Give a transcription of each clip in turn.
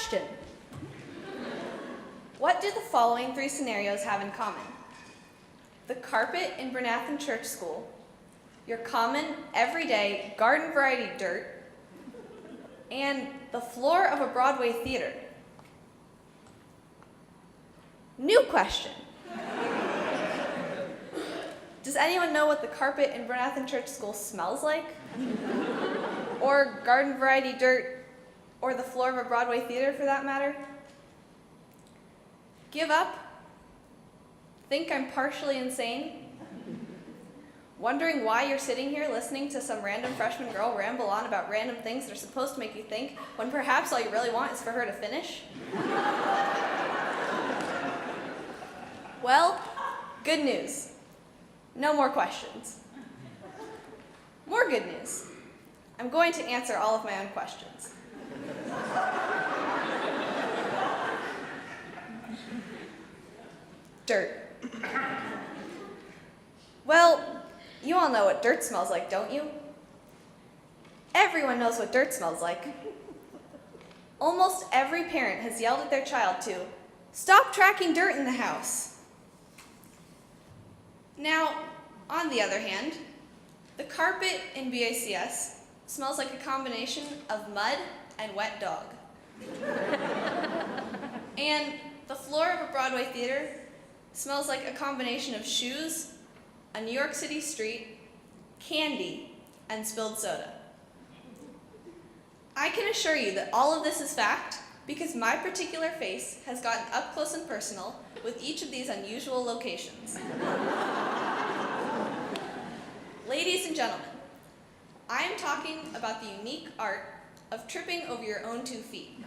question. What do the following three scenarios have in common? The carpet in Bernathen Church School, your common, everyday, garden variety dirt, and the floor of a Broadway theater. New question. Does anyone know what the carpet in Bernathen Church School smells like? Or garden variety dirt, or the floor of a Broadway theater for that matter? Give up? Think I'm partially insane? Wondering why you're sitting here listening to some random freshman girl ramble on about random things that are supposed to make you think, when perhaps all you really want is for her to finish? Well, good news. No more questions. More good news. I'm going to answer all of my own questions. Dirt. Well, you all know what dirt smells like, don't you? Everyone knows what dirt smells like. Almost every parent has yelled at their child to stop tracking dirt in the house. Now, on the other hand, the carpet in BACS smells like a combination of mud and wet dog. And the floor of a Broadway theater smells like a combination of shoes, a New York City street, candy, and spilled soda. I can assure you that all of this is fact because my particular face has gotten up close and personal with each of these unusual locations. Ladies and gentlemen, I am talking about the unique art of tripping over your own 2 feet.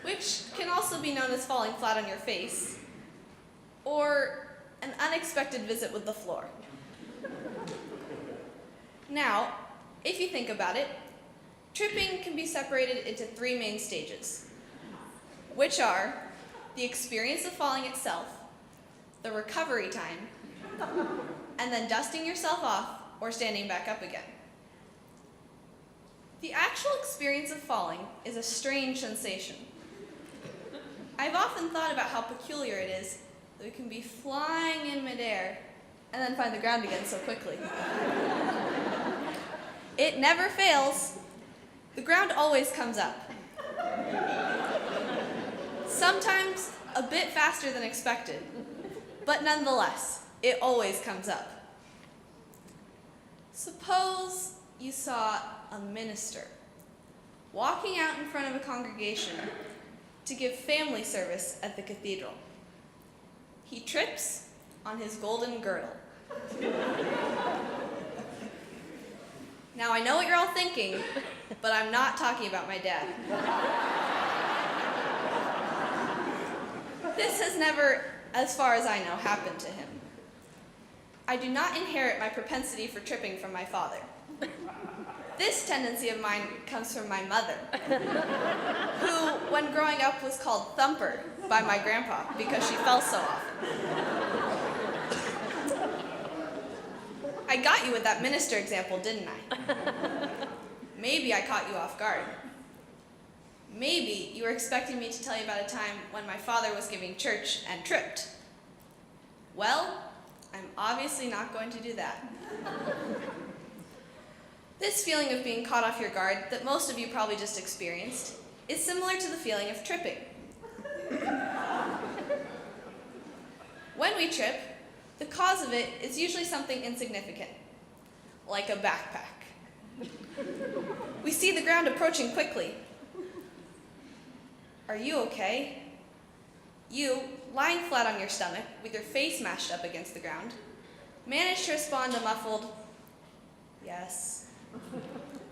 Which can also be known as falling flat on your face, or an unexpected visit with the floor. Now, if you think about it, tripping can be separated into 3 main stages, which are the experience of falling itself, the recovery time, and then dusting yourself off or standing back up again. The actual experience of falling is a strange sensation. I've often thought about how peculiar it is that we can be flying in midair and then find the ground again so quickly. It never fails. The ground always comes up. Sometimes a bit faster than expected, but nonetheless, it always comes up. Suppose you saw a minister walking out in front of a congregation to give family service at the cathedral. He trips on his golden girdle. Now, I know what you're all thinking, but I'm not talking about my dad. This has never, as far as I know, happened to him. I do not inherit my propensity for tripping from my father. This tendency of mine comes from my mother, who, when growing up, was called Thumper by my grandpa because she fell so often. I got you with that minister example, didn't I? Maybe I caught you off guard. Maybe you were expecting me to tell you about a time when my father was giving church and tripped. Well, I'm obviously not going to do that. This feeling of being caught off your guard that most of you probably just experienced is similar to the feeling of tripping. When we trip, the cause of it is usually something insignificant, like a backpack. We see the ground approaching quickly. Are you okay? You, lying flat on your stomach with your face mashed up against the ground, manage to respond a muffled, "Yes,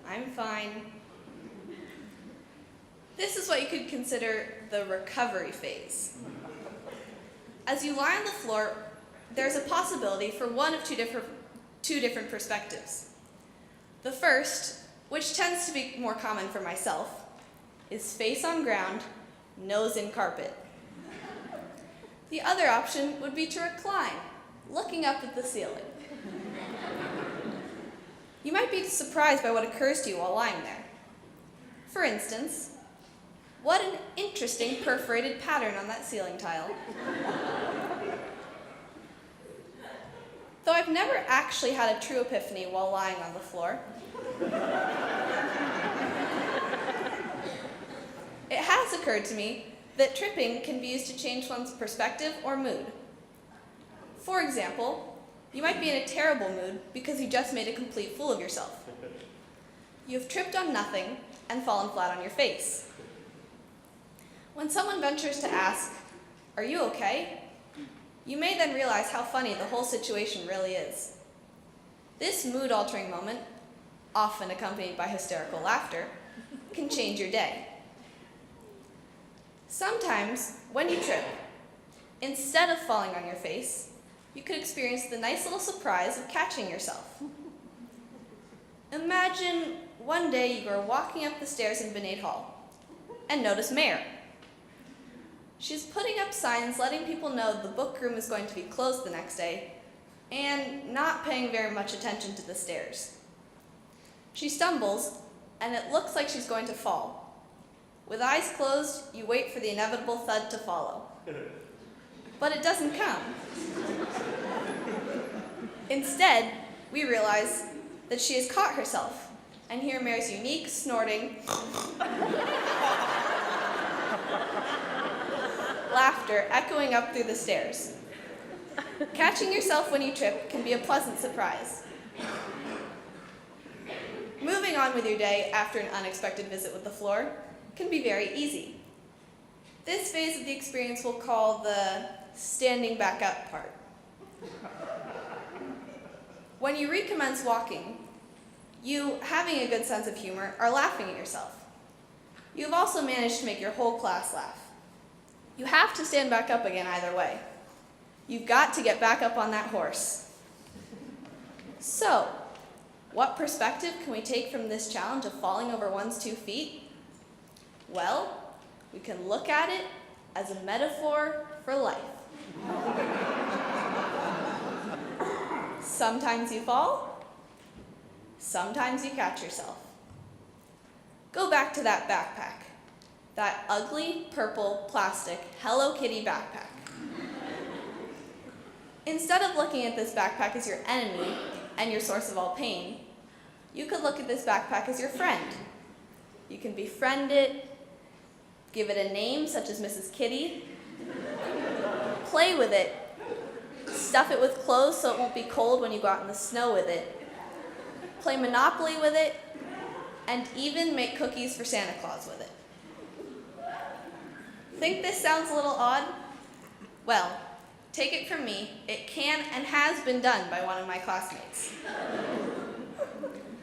I'm fine." This is what you could consider the recovery phase. As you lie on the floor, there's a possibility for one of two different perspectives. The first, which tends to be more common for myself, is face on ground, nose in carpet. The other option would be to recline, looking up at the ceiling. You might be surprised by what occurs to you while lying there. For instance, what an interesting perforated pattern on that ceiling tile. Though I've never actually had a true epiphany while lying on the floor, it has occurred to me that tripping can be used to change one's perspective or mood. For example, you might be in a terrible mood because you just made a complete fool of yourself. You have tripped on nothing and fallen flat on your face. When someone ventures to ask, "Are you okay?" you may then realize how funny the whole situation really is. This mood-altering moment, often accompanied by hysterical laughter, can change your day. Sometimes, when you trip, instead of falling on your face, you could experience the nice little surprise of catching yourself. Imagine one day you are walking up the stairs in Benet Hall and notice Mare. She's putting up signs letting people know the book room is going to be closed the next day and not paying very much attention to the stairs. She stumbles and it looks like she's going to fall. With eyes closed, you wait for the inevitable thud to follow. But it doesn't come. Instead, we realize that she has caught herself and hear Mare's unique snorting laughter echoing up through the stairs. Catching yourself when you trip can be a pleasant surprise. Moving on with your day after an unexpected visit with the floor can be very easy. This phase of the experience we'll call the standing back up part. When you recommence walking, you, having a good sense of humor, are laughing at yourself. You have also managed to make your whole class laugh. You have to stand back up again either way. You've got to get back up on that horse. So, what perspective can we take from this challenge of falling over one's 2 feet? Well, we can look at it as a metaphor for life. Sometimes you fall, sometimes you catch yourself. Go back to that backpack, that ugly purple plastic Hello Kitty backpack. Instead of looking at this backpack as your enemy and your source of all pain, you could look at this backpack as your friend. You can befriend it, give it a name such as Mrs. Kitty, play with it, stuff it with clothes so it won't be cold when you go out in the snow with it, play Monopoly with it, and even make cookies for Santa Claus with it. Think this sounds a little odd? Well, take it from me, it can and has been done by one of my classmates.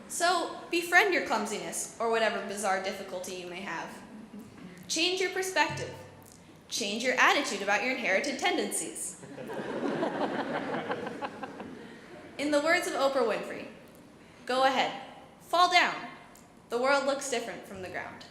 So, befriend your clumsiness or whatever bizarre difficulty you may have. Change your perspective. Change your attitude about your inherited tendencies. In the words of Oprah Winfrey, go ahead, fall down. The world looks different from the ground.